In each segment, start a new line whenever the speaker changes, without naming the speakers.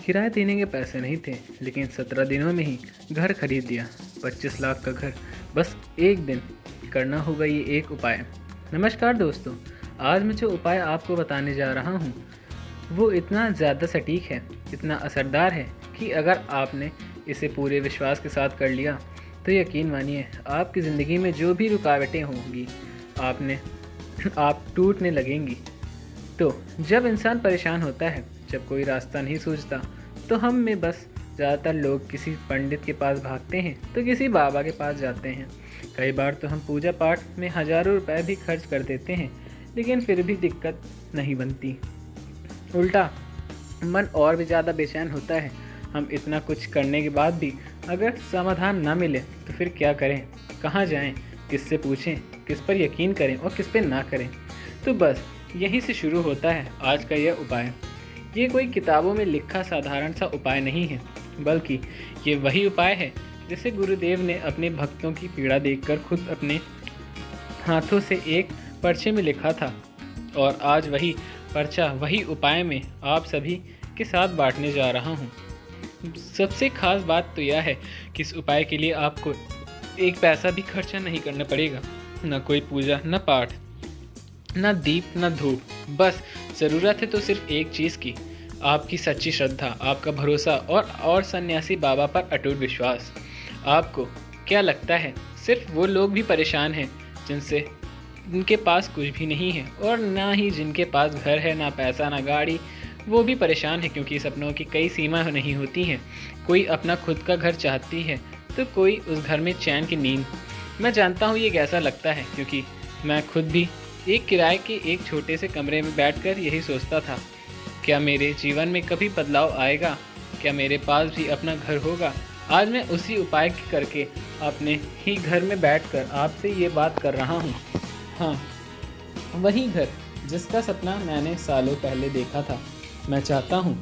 किराया देने के पैसे नहीं थे, लेकिन 17 दिनों में ही घर खरीद लिया। 25 लाख का घर बस एक दिन। करना होगा ये एक उपाय। नमस्कार दोस्तों, आज मैं जो उपाय आपको बताने जा रहा हूँ वो इतना ज़्यादा सटीक है, इतना असरदार है कि अगर आपने इसे पूरे विश्वास के साथ कर लिया तो यकीन मानिए आपकी ज़िंदगी में जो भी रुकावटें होंगी आप टूटने लगेंगी। तो जब इंसान परेशान होता है, जब कोई रास्ता नहीं सूझता, तो हम में बस ज़्यादातर लोग किसी पंडित के पास भागते हैं तो किसी बाबा के पास जाते हैं। कई बार तो हम पूजा पाठ में हज़ारों रुपए भी खर्च कर देते हैं, लेकिन फिर भी दिक्कत नहीं बनती। उल्टा मन और भी ज़्यादा बेचैन होता है। हम इतना कुछ करने के बाद भी अगर समाधान ना मिले तो फिर क्या करें, कहाँ जाएं, किससे पूछें, किस पर यकीन करें और किस पर ना करें। तो बस यहीं से शुरू होता है आज का यह उपाय। ये कोई किताबों में लिखा साधारण सा उपाय नहीं है, बल्कि ये वही उपाय है जिसे गुरुदेव ने अपने भक्तों की पीड़ा देखकर खुद अपने हाथों से एक पर्चे में लिखा था। और आज वही पर्चा वही उपाय में आप सभी के साथ बांटने जा रहा हूँ। सबसे खास बात तो यह है कि इस उपाय के लिए आपको एक पैसा भी खर्चा नहीं करना पड़ेगा। न कोई पूजा, न पाठ, न दीप, न धूप। बस ज़रूरत है तो सिर्फ एक चीज़ की, आपकी सच्ची श्रद्धा, आपका भरोसा और सन्यासी बाबा पर अटूट विश्वास। आपको क्या लगता है सिर्फ वो लोग भी परेशान हैं जिनके पास कुछ भी नहीं है, और ना ही जिनके पास घर है, ना पैसा, ना गाड़ी, वो भी परेशान है क्योंकि सपनों की कई सीमा नहीं होती हैं। कोई अपना खुद का घर चाहती है तो कोई उस घर में चैन की नींद। मैं जानता हूँ ये कैसा लगता है, क्योंकि मैं खुद भी एक किराए के एक छोटे से कमरे में बैठकर यही सोचता था, क्या मेरे जीवन में कभी बदलाव आएगा, क्या मेरे पास भी अपना घर होगा। आज मैं उसी उपाय करके अपने ही घर में बैठकर आपसे ये बात कर रहा हूँ। हाँ, वही घर जिसका सपना मैंने सालों पहले देखा था। मैं चाहता हूँ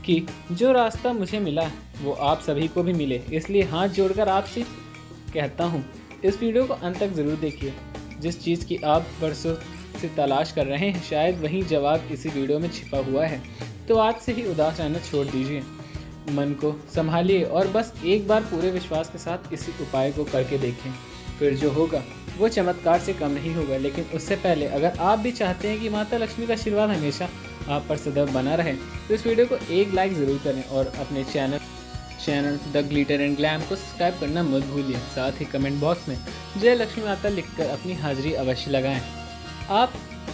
कि जो रास्ता मुझे मिला वो आप सभी को भी मिले, इसलिए हाथ जोड़कर आपसे कहता हूँ इस वीडियो को अंत तक ज़रूर देखिए। जिस चीज़ की आप बरसों से तलाश कर रहे हैं, शायद वही जवाब इसी वीडियो में छिपा हुआ है। तो आज से ही उदास रहना छोड़ दीजिए, मन को संभालिए और बस एक बार पूरे विश्वास के साथ इसी उपाय को करके देखें। फिर जो होगा वो चमत्कार से कम नहीं होगा। लेकिन उससे पहले अगर आप भी चाहते हैं कि माता लक्ष्मी का आशीर्वाद हमेशा आप पर सदैव बना रहे, तो इस वीडियो को एक लाइक ज़रूर करें और अपने channel the glitter and glam को सब्सक्राइब करना मत भूलिए। साथ ही कमेंट बॉक्स में जय लक्ष्मी माता लिखकर अपनी हाजिरी अवश्य लगाएं। आप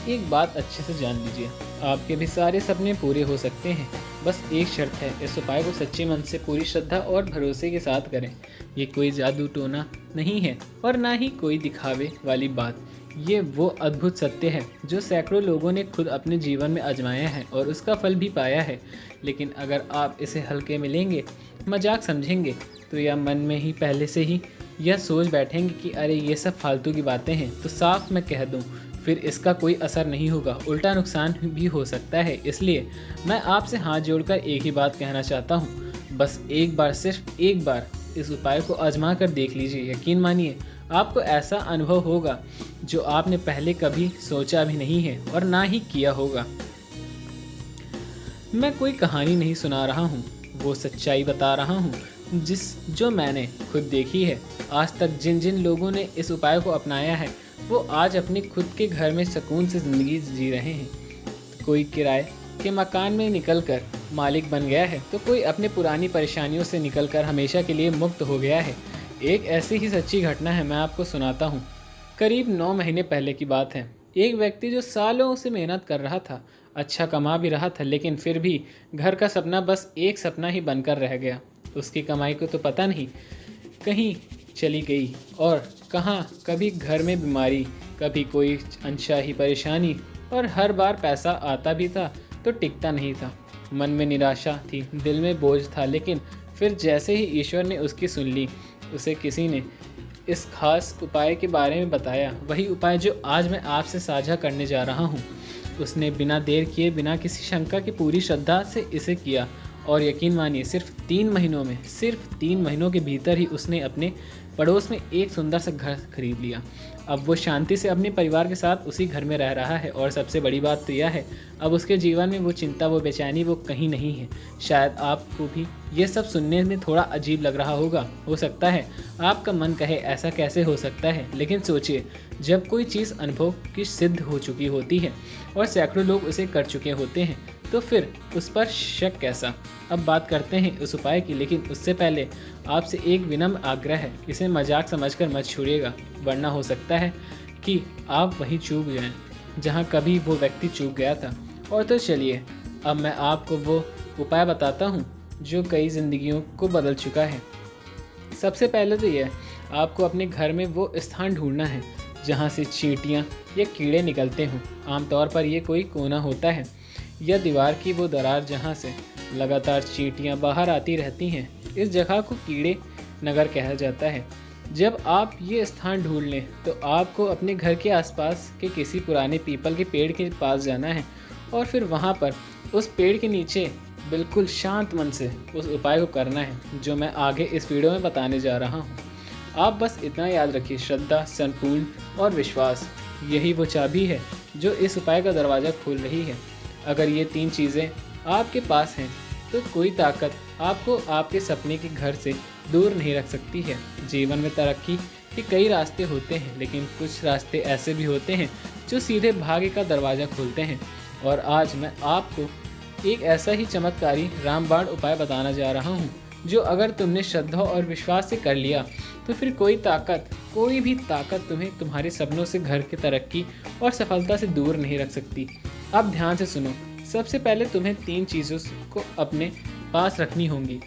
एक बात अच्छे से जान लीजिए, आपके भी सारे सपने पूरे हो सकते हैं। बस एक शर्त है, इस उपाय को सच्चे मन से पूरी श्रद्धा और भरोसे के साथ करें। ये कोई जादू टोना नहीं है और ना ही कोई दिखावे वाली बात। ये वो अद्भुत सत्य है जो सैकड़ों लोगों ने खुद अपने जीवन में आजमाया है और उसका फल भी पाया है। लेकिन अगर आप इसे हल्के में लेंगे, मजाक समझेंगे, तो या मन में ही पहले से ही यह सोच बैठेंगे कि अरे ये सब फालतू की बातें हैं, तो साफ मैं कह दूं फिर इसका कोई असर नहीं होगा, उल्टा नुकसान भी हो सकता है। इसलिए मैं आपसे हाथ जोड़कर एक ही बात कहना चाहता हूँ, बस एक बार, सिर्फ एक बार इस उपाय को आजमा कर देख लीजिए। यकीन मानिए आपको ऐसा अनुभव होगा जो आपने पहले कभी सोचा भी नहीं है और ना ही किया होगा। मैं कोई कहानी नहीं सुना रहा हूँ, वो सच्चाई बता रहा हूँ जो मैंने खुद देखी है। आज तक जिन जिन लोगों ने इस उपाय को अपनाया है वो आज अपने खुद के घर में सुकून से ज़िंदगी जी रहे हैं। कोई किराए के मकान में निकलकर मालिक बन गया है, तो कोई अपने पुरानी परेशानियों से निकलकर हमेशा के लिए मुक्त हो गया है। एक ऐसी ही सच्ची घटना है, मैं आपको सुनाता हूँ। करीब 9 महीने पहले की बात है। एक व्यक्ति जो सालों से मेहनत कर रहा था, अच्छा कमा भी रहा था, लेकिन फिर भी घर का सपना बस एक सपना ही बनकर रह गया। उसकी कमाई को तो पता नहीं कहीं चली गई और कहाँ, कभी घर में बीमारी, कभी कोई अनचाही परेशानी, और हर बार पैसा आता भी था तो टिकता नहीं था। मन में निराशा थी, दिल में बोझ था। लेकिन फिर जैसे ही ईश्वर ने उसकी सुन ली, उसे किसी ने इस खास उपाय के बारे में बताया, वही उपाय जो आज मैं आपसे साझा करने जा रहा हूँ। उसने बिना देर किए, बिना किसी शंका की पूरी श्रद्धा से इसे किया और यकीन मानिए सिर्फ 3 महीनों के भीतर ही उसने अपने पड़ोस में एक सुंदर सा घर खरीद लिया। अब वो शांति से अपने परिवार के साथ उसी घर में रह रहा है और सबसे बड़ी बात तो यह है, अब उसके जीवन में वो चिंता, वो बेचैनी, वो कहीं नहीं है। शायद आपको भी ये सब सुनने में थोड़ा अजीब लग रहा होगा। हो सकता है आपका मन कहे ऐसा कैसे हो सकता है, लेकिन सोचिए, जब कोई चीज़ अनुभव की सिद्ध हो चुकी होती है और सैकड़ों लोग उसे कर चुके होते हैं, तो फिर उस पर शक कैसा। अब बात करते हैं उस उपाय की, लेकिन उससे पहले आपसे एक विनम्र आग्रह है, इसे मजाक समझकर मत छोड़िएगा, वरना हो सकता है कि आप वहीं चूक जाएं जहां कभी वो व्यक्ति चूक गया था। और तो चलिए, अब मैं आपको वो उपाय बताता हूं जो कई जिंदगियों को बदल चुका है। सबसे पहले तो यह, आपको अपने घर में वो स्थान ढूंढना है जहाँ से चींटियाँ या कीड़े निकलते हों। आमतौर पर ये कोई कोना होता है या दीवार की वो दरार जहाँ से लगातार चींटियाँ बाहर आती रहती हैं। इस जगह को कीड़े नगर कहा जाता है। जब आप ये स्थान ढूंढ लें तो आपको अपने घर के आसपास के किसी पुराने पीपल के पेड़ के पास जाना है और फिर वहाँ पर उस पेड़ के नीचे बिल्कुल शांत मन से उस उपाय को करना है जो मैं आगे इस वीडियो में बताने जा रहा हूँ। आप बस इतना याद रखिए, श्रद्धा, संपूर्ण और विश्वास, यही वो चाबी है जो इस उपाय का दरवाज़ा खोल रही है। अगर ये 3 चीज़ें आपके पास हैं तो कोई ताकत आपको आपके सपने के घर से दूर नहीं रख सकती है। जीवन में तरक्की के कई रास्ते होते हैं, लेकिन कुछ रास्ते ऐसे भी होते हैं जो सीधे भाग्य का दरवाज़ा खोलते हैं। और आज मैं आपको एक ऐसा ही चमत्कारी रामबाण उपाय बताना जा रहा हूँ जो अगर तुमने श्रद्धा और विश्वास से कर लिया तो फिर कोई भी ताकत तुम्हें तुम्हारे सपनों से, घर की तरक्की और सफलता से दूर नहीं रख सकती। अब ध्यान से सुनो। सबसे पहले तुम्हें 3 चीज़ों को अपने पास रखनी होंगी।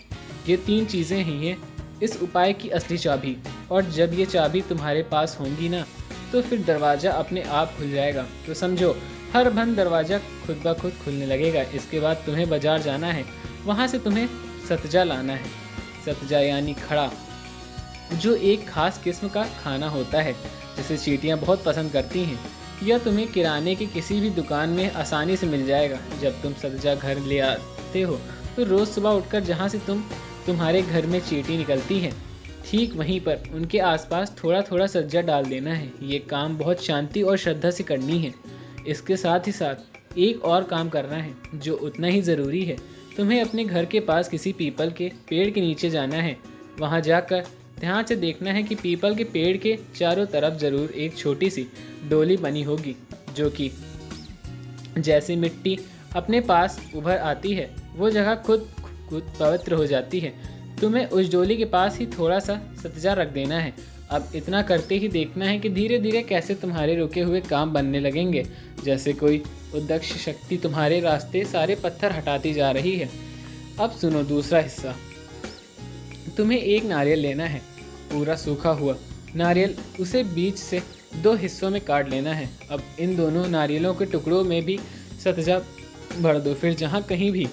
ये 3 चीज़ें ही हैं इस उपाय की असली चाबी, और जब ये चाबी तुम्हारे पास होंगी ना, तो फिर दरवाज़ा अपने आप खुल जाएगा। तो समझो, हर बंद दरवाज़ा खुद ब खुद खुलने लगेगा। इसके बाद तुम्हें बाजार जाना है, वहाँ से तुम्हें सतजा लाना है। सतजा यानी खड़ा, जो एक खास किस्म का खाना होता है जिसे चींटियाँ बहुत पसंद करती हैं। यह तुम्हें किराने की किसी भी दुकान में आसानी से मिल जाएगा। जब तुम सतजा घर ले आते हो तो रोज़ सुबह उठकर जहाँ से तुम्हारे घर में चींटी निकलती हैं, ठीक वहीं पर उनके आसपास थोड़ा थोड़ा सज्जा डाल देना है। ये काम बहुत शांति और श्रद्धा से करनी है। इसके साथ ही साथ एक और काम करना है जो उतना ही ज़रूरी है। तुम्हें अपने घर के पास किसी पीपल के पेड़ के नीचे जाना है। वहाँ जाकर ध्यान से देखना है कि पीपल के पेड़ के चारों तरफ ज़रूर एक छोटी सी डोली बनी होगी, जो कि जैसे मिट्टी अपने पास उभर आती है वो जगह खुद पवित्र हो जाती है। तुम्हें उस डोली के पास ही थोड़ा सा सतजा रख देना है। अब इतना करते ही देखना है कि धीरे धीरे कैसे तुम्हारे रुके हुए काम बनने लगेंगे, जैसे कोई उद्दक्ष शक्ति तुम्हारे रास्ते सारे पत्थर हटाती जा रही है। अब सुनो दूसरा हिस्सा। तुम्हें एक नारियल लेना है, पूरा सूखा हुआ नारियल। उसे बीच से 2 हिस्सों में काट लेना है। अब इन दोनों नारियलों के टुकड़ों में भी सतजा भर दो। फिर जहाँ कहीं भी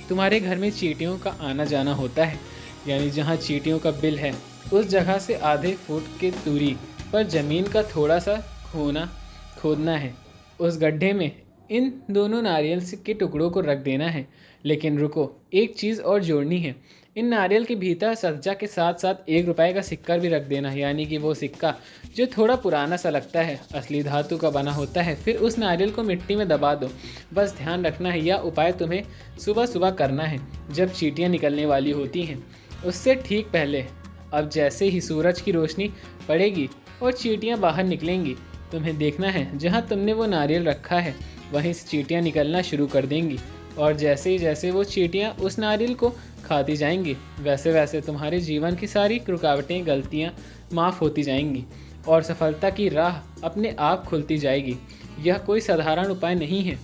तुम्हारे घर में चींटियों का आना जाना होता है, यानी जहाँ चींटियों का बिल है, उस जगह से आधे फुट की दूरी पर ज़मीन का थोड़ा सा खोदना है। उस गड्ढे में इन दोनों नारियल के टुकड़ों को रख देना है। लेकिन रुको, एक चीज़ और जोड़नी है। इन नारियल के भीतर सतजा के साथ साथ 1 रुपए का सिक्का भी रख देना है, यानी कि वो सिक्का जो थोड़ा पुराना सा लगता है, असली धातु का बना होता है। फिर उस नारियल को मिट्टी में दबा दो। बस ध्यान रखना है, यह उपाय तुम्हें सुबह सुबह करना है जब चींटियाँ निकलने वाली होती हैं, उससे ठीक पहले। अब जैसे ही सूरज की रोशनी पड़ेगी और चींटियाँ बाहर निकलेंगी, तुम्हें देखना है जहाँ तुमने वो नारियल रखा है वहीं से चींटियाँ निकलना शुरू कर देंगी। और जैसे वो चींटियाँ उस नारियल को खाती जाएंगी, वैसे वैसे तुम्हारे जीवन की सारी रुकावटें, गलतियाँ माफ़ होती जाएंगी और सफलता की राह अपने आप खुलती जाएगी। यह कोई साधारण उपाय नहीं है,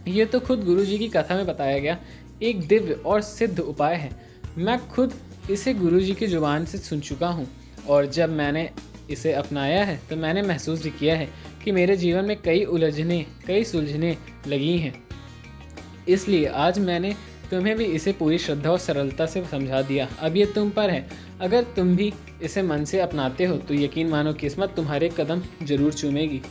ये तो खुद गुरु जी की कथा में बताया गया एक दिव्य और सिद्ध उपाय है। मैं खुद इसे गुरु जी की ज़ुबान से सुन चुका हूँ, और जब मैंने इसे अपनाया है तो मैंने महसूस भी किया है कि मेरे जीवन में कई सुलझने लगी हैं। इसलिए आज मैंने तुम्हें भी इसे पूरी श्रद्धा और सरलता से समझा दिया। अब ये तुम पर है। अगर तुम भी इसे मन से अपनाते हो तो यकीन मानो किस्मत तुम्हारे कदम जरूर चूमेगी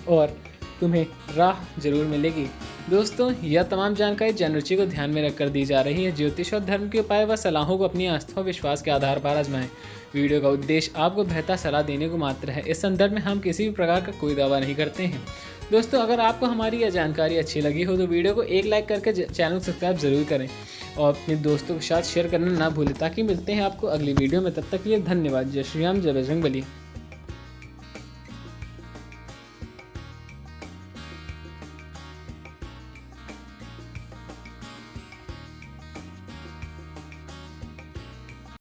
और तुम्हें राह जरूर मिलेगी। दोस्तों, यह तमाम जानकारी जनरुचि को ध्यान में रखकर दी जा रही है। ज्योतिष और धर्म के उपाय व सलाहों को अपनी आस्था और विश्वास के आधार पर आजमाएं। वीडियो का उद्देश्य आपको बेहतर सलाह देने को मात्र है। इस संदर्भ में हम किसी भी प्रकार का कोई दावा नहीं करते हैं। दोस्तों, अगर आपको हमारी यह जानकारी अच्छी लगी हो तो वीडियो को एक लाइक करके चैनल को सब्सक्राइब जरूर करें और अपने दोस्तों के साथ शेयर करना ना भूलें, ताकि मिलते हैं आपको अगली वीडियो में। तब तक के लिए धन्यवाद। जय श्री राम, जय बजरंग बली।